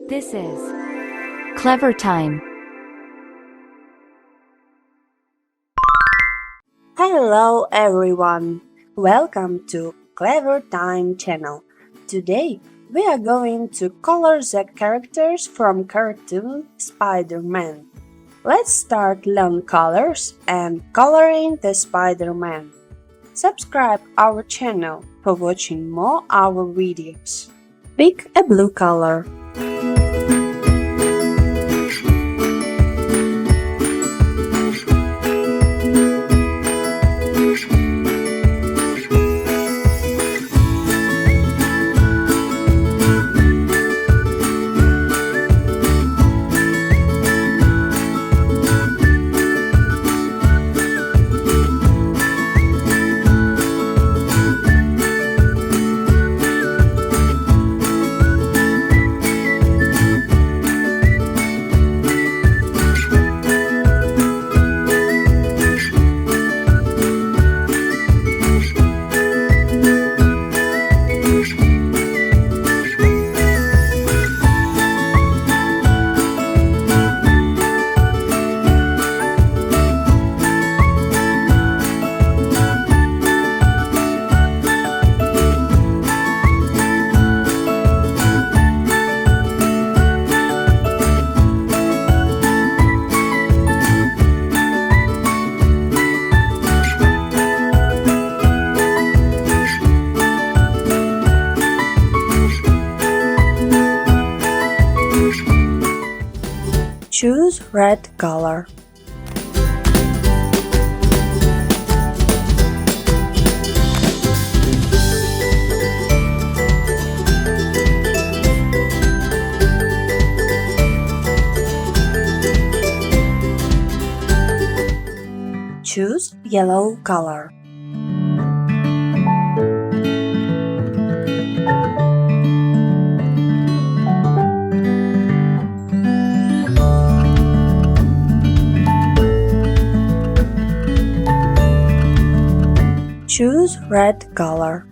This is Clever Time. Hello everyone! Welcome to Clever Time channel. Today we are going to color the characters from cartoon Spider-Man. Let's start learn colors and coloring the Spider-Man. Subscribe our channel for watching more our videos. Pick a blue color. Choose red color. Choose yellow color. Choose red color.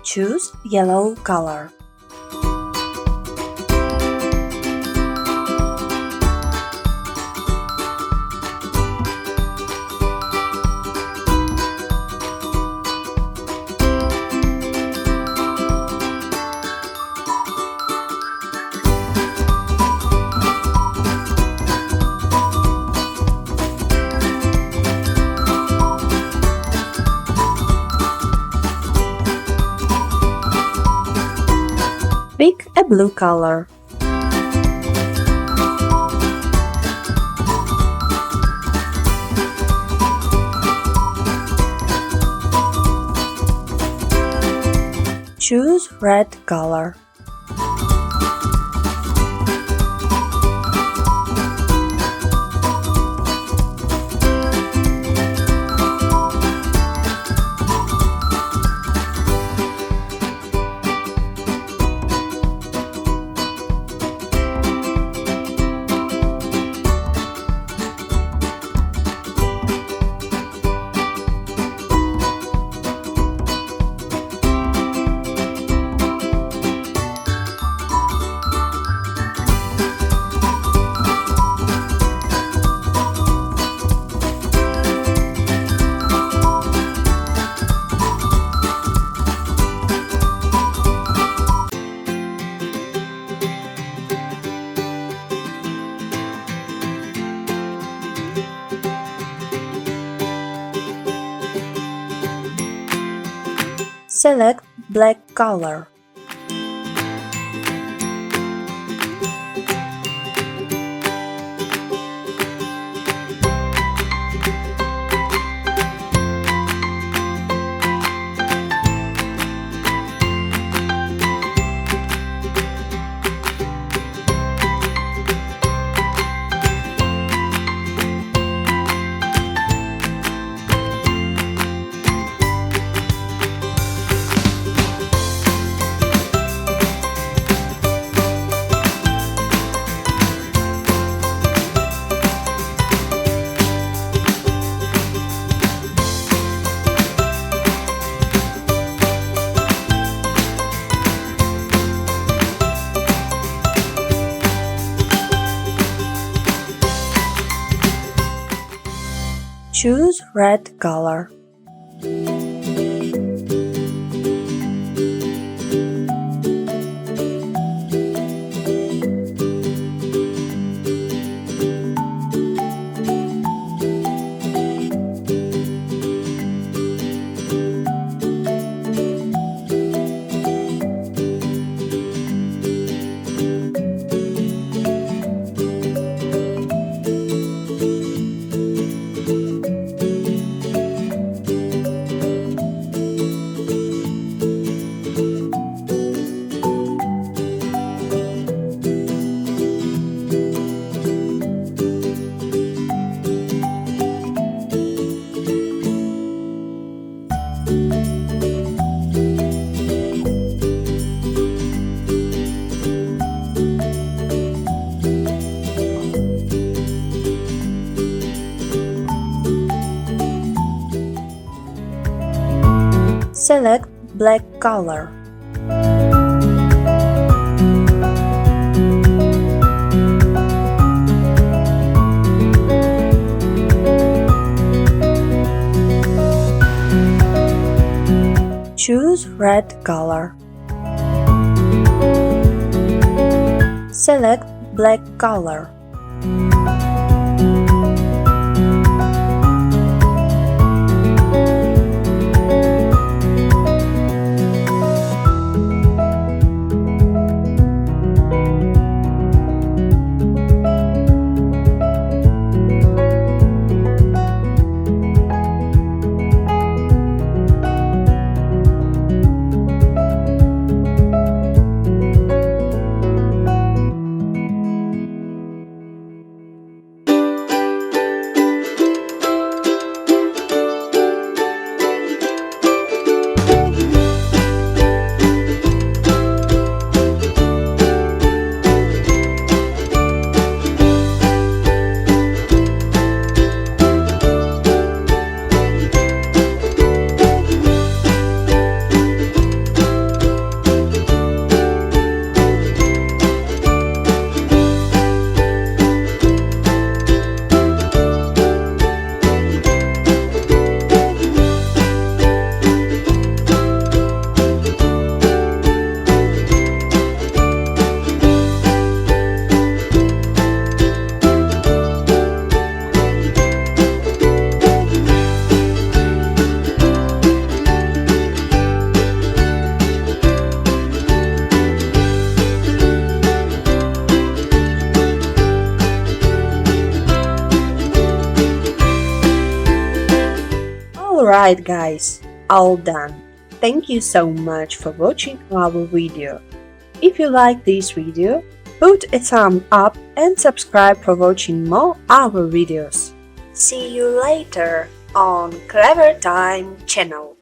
Choose yellow color. Pick a blue color. Choose red color. Select black color. Choose red color. Select black color. Choose red color. Select black color. Alright guys, all done. Thank you so much for watching our video. If you like this video, put a thumb up and subscribe for watching more our videos. See you later on Clever Time channel.